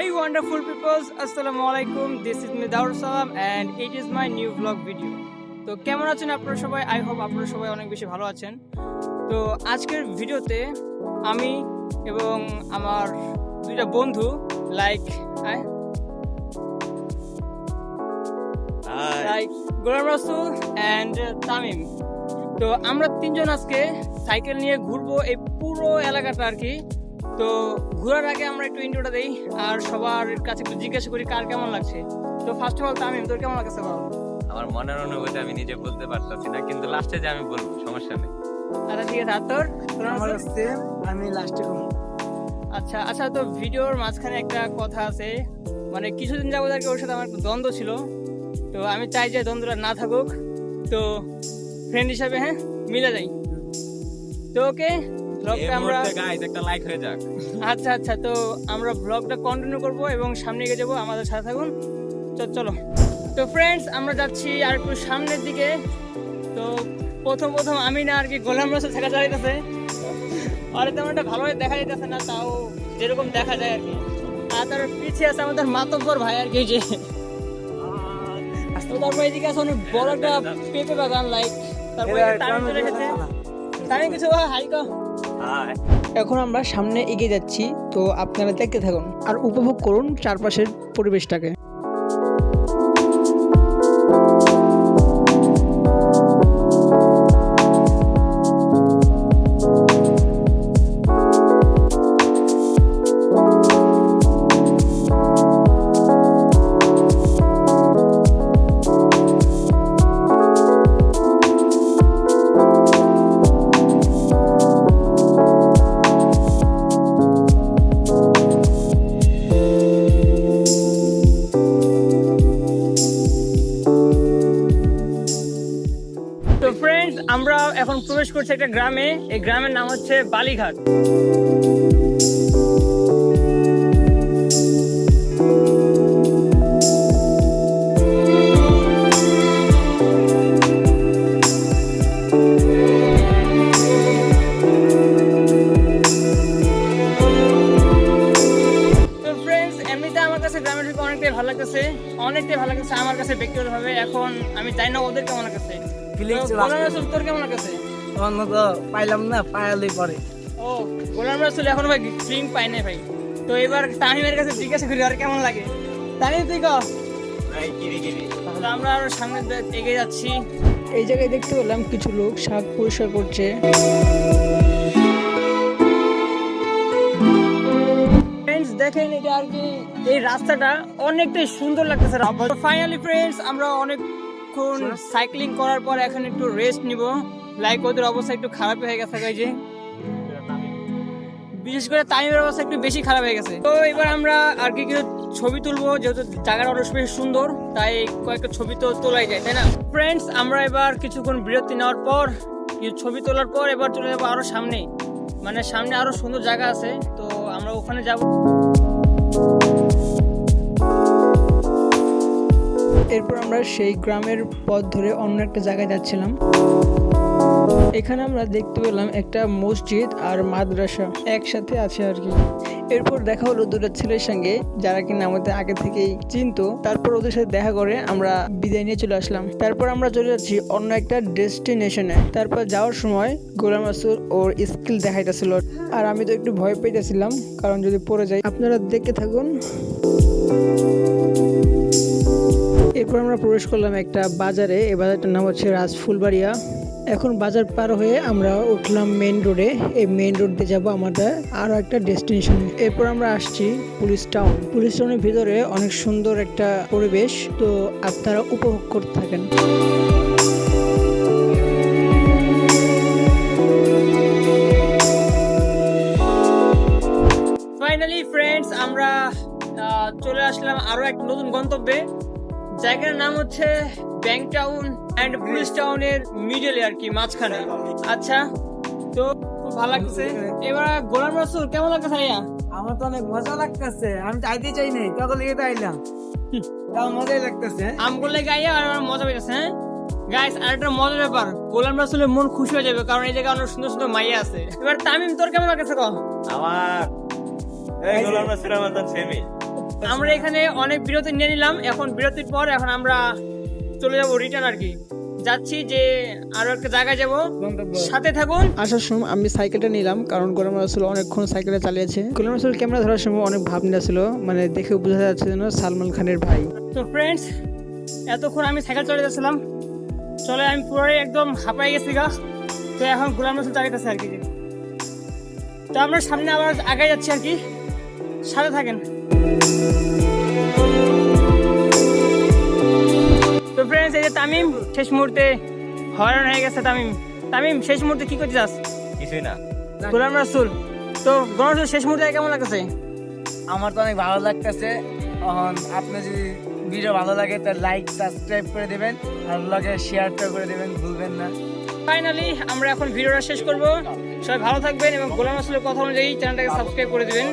Hey wonderful peoples, Assalamu alaikum. This is me Daur Salam and it is my new vlog video. তো কেমন আছেন আপনারা সবাই? I hope আপনারা সবাই অনেক বেশি ভালো আছেন। তো আজকের ভিডিওতে আমি এবং আমার দুইটা বন্ধু লাইক গোলাম রাসুল এন্ড তামিম, তো আমরা তিনজন আজকে সাইকেল নিয়ে ঘুরবো এই পুরো এলাকাটা আর কি। তো ঘোরার আগে আমরা একটু ইন্ট্রোটা দেই আর সবার কাছে একটু জিজ্ঞাসা করি কার কেমন লাগছে। তো ফার্স্ট অফ অল তামিম, তোর কেমন লাগছে বল? আমার মনের অনুভূতি আমি নিজে বলতে পারতাছি না, কিন্তু লাস্টে যে আমি বলবো সমস্যা নেই। আচ্ছা ঠিক আছে। আর তোর? আমি লাস্টে কম। আচ্ছা আচ্ছা, তো ভিডিওর মাঝখানে একটা কথা আছে, মানে কিছুদিন যাবত আর কি ওর সাথে আমার একটা দ্বন্দ্ব ছিল। তো আমি চাই যে দ্বন্দ্বটা না থাকুক, তো ফ্রেন্ড হিসাবে হ্যাঁ মিলে যাই। তো ওকে, ব্লগটা আমরা গাইস একটা লাইক হয়ে যাক। আচ্ছা আচ্ছা, তো আমরা ব্লগটা কন্টিনিউ করব এবং সামনে এগিয়ে যাবো, আমাদের সাথে থাকুন। চলো। তো ফ্রেন্ডস, আমরা যাচ্ছি আর একটু সামনের দিকে। তো প্রথম আমি না আর কি গোলাম রাসুল থাকা যাইতেছে, আর তেমন একটা ভালোভাবে দেখা যাইতেছে না, তাও যেরকম দেখা যায় আর কি। আর তার পিছিয়ে আছে আমাদের মাতব্বর ভাই আর কি, যে তারপর এদিকে আছে অনেক বড় একটা পেঁপে বাগান লাইক। তারপরে তামিম চলে এসেছে। তামিম কিছু হাইকো। এখন আমরা সামনে এগিয়ে যাচ্ছি, তো আপনারা দেখতে থাকুন আর উপভোগ করুন চারপাশের পরিবেশটাকে। আমরা এখন প্রবেশ করছি একটা গ্রামে। এই গ্রামের নাম হচ্ছে বালিঘাট। গ্রামের থেকে অনেকটাই ভালো লাগতেছে আমার কাছে ব্যক্তিগতভাবে। এখন আমি জানি না ওদের কেমন লাগতেছে। তোর কেমন লাগতেছে? পাইলাম না, পাইলেই পরে। ও, গোলাম রাসুল এখন ভাই ফিল্ম পাই না ভাই। তো এবার তামিমের কাছে জিজ্ঞাসা করি আর কেমন লাগে। তামিম তুই কহ। তাহলে আমরা আরো সামনে এগিয়ে যাচ্ছি। এই জায়গায় দেখতে পেলাম কিছু লোক শাক পরিষ্কার করছে। দেখেন এটা আর কি, এই রাস্তাটা অনেকটাই সুন্দর লাগতেছে। ফাইনালি ফ্রেন্ডস, আমরা অনেকক্ষণ সাইক্লিং করার পর এখন একটু রেস্ট নিব। লাইক ওদের অবস্থা একটু খারাপ হয়ে গেছে, যে বিশেষ করে তামিমের অবস্থা একটু বেশি খারাপ হয়ে গেছে। তো এবার আমরা আর কি কিছু ছবি তুলবো, যেহেতু জায়গাটা অনেক বেশি সুন্দর, তাই কয়েকটা ছবি তো তোলাই যায়, তাই না ফ্রেন্ডস? আমরা এবার কিছুক্ষণ বিরতি নেওয়ার পর কিছু ছবি তোলার পর এবার চলে যাবো আরো সামনে, মানে সামনে আরো সুন্দর জায়গা আছে, তো আমরা ওখানে যাব। এরপর আমরা সেই গ্রামের পথ ধরে অন্য একটা জায়গায় যাচ্ছিলাম। এখানে আমরা দেখতে পেলাম একটা মসজিদ আর মাদ্রাসা একসাথে আছে আর কি। এরপর দেখা হলো দুটো ছেলের সঙ্গে, যারা কিনা আমাদের আগে থেকেই চিনতো। তারপর ওদের সাথে দেখা করে আমরা বিদায় নিয়ে চলে আসলাম। তারপর আমরা চলে যাচ্ছি অন্য একটা ডেস্টিনেশনে। তারপর যাওয়ার সময় গোলাম রাসুল ওর স্কিল দেখাইতেছিল, আর আমি তো একটু ভয় পেয়েছিলাম, কারণ যদি পড়ে যাই। আপনারা দেখতে থাকুন। এরপর আমরা প্রবেশ করলাম একটা বাজারে। এই বাজারটার নাম হচ্ছে রাজফুলবাড়িয়া। এখন বাজার পার হয়ে আমরা উঠলাম মেইন রোডে। এই মেইন রোড দিয়ে যাবো আমাদের আরো একটা ডেস্টিনেশনে। এরপর আমরা আসছি পুলিশ টাউন। পুলিশ টাউনের ভিতরে অনেক সুন্দর একটা পরিবেশ, তো আপনারা উপভোগ করতে থাকেন। ফাইনালি ফ্রেন্ডস, আমরা চলে আসলাম আরো একটা নতুন গন্তব্যে। জায়গার নাম হচ্ছে ব্যাংক টাউন এন্ড পুলিশ টাউনের মিডলে আর কি, মাঝখানে। আচ্ছা, তো খুব ভালো লাগছে। এবার গোলাম রাসুল কেমন লাগছে ভাইয়া? আমার তো অনেক মজা লাগতেছে। আমি যাইতে চাই নাই, তখন লেগে আইলাম, তাও মজাই লাগতেছে। আমগুলো গাইয়া আর আমার মজা পেয়েছে। হ্যাঁ গাইস, আর একটা মজার ব্যাপার, গোলাম রাসুলের মন খুশি হয়ে যাবে, কারণ এই জায়গায় অনেক সুন্দর সুন্দর মাইয়া আছে। এবার তামিম, তোর কেমন লাগছে? আমার এই গোলাম রাসুলের মতন সেমি আমরা এখানে অনেক বিরতি নিয়ে নিলাম, এখন বিরতির পর এখন আমরা চলে যাব রিটার্ন আর কি। যাচ্ছি যে আরো একটা জায়গায় যাব, সাথে থাকুন। আসার সময় আমি সাইকেলটা নিলাম, কারণ গোলাম রাসূল অনেকক্ষণ সাইকেলটা চালিয়েছে। গোলাম রাসূল ক্যামেরা ধরার সময় অনেক ভাব নিয়েছিল, মানে দেখে বোঝা যাচ্ছে যেন সালমান খানের ভাই। তো ফ্রেন্ডস, এতক্ষণ আমি সাইকেল চালিয়ে যাচ্ছিলাম, চলে আমি পুরোই একদম হাঁপাই গেছি গা। তো এখন গোলাম রাসূল চালিয়েছে আর কি। তো আমরা সামনে আবার আগে যাচ্ছি আর কি, সাথে থাকেন। তো ফ্রেন্ডস, এই যে তামিম শেষ মুহূর্তে হয়রান হয়ে গেছে। তামিম শেষ মুহূর্তে কি করতে চাস? কিছুই না। গোলাম রাসূল, তো গোলাম রাসূল শেষ মুহূর্তে কেমন লাগছে? আমার তো অনেক ভালো লাগতেছে। এখন আপনি যদি ভিডিও ভালো লাগে তাহলে লাইক সাবস্ক্রাইব করে দেবেন, আর ব্লগে শেয়ারটা করে দেবেন, ভুলবেন না। ফাইনালি আমরা এখন ভিডিওটা শেষ করব। সবাই ভালো থাকবেন এবং গোলাম রাসূলের কথা অনুযায়ী চ্যানেলটাকে সাবস্ক্রাইব করে দিবেন।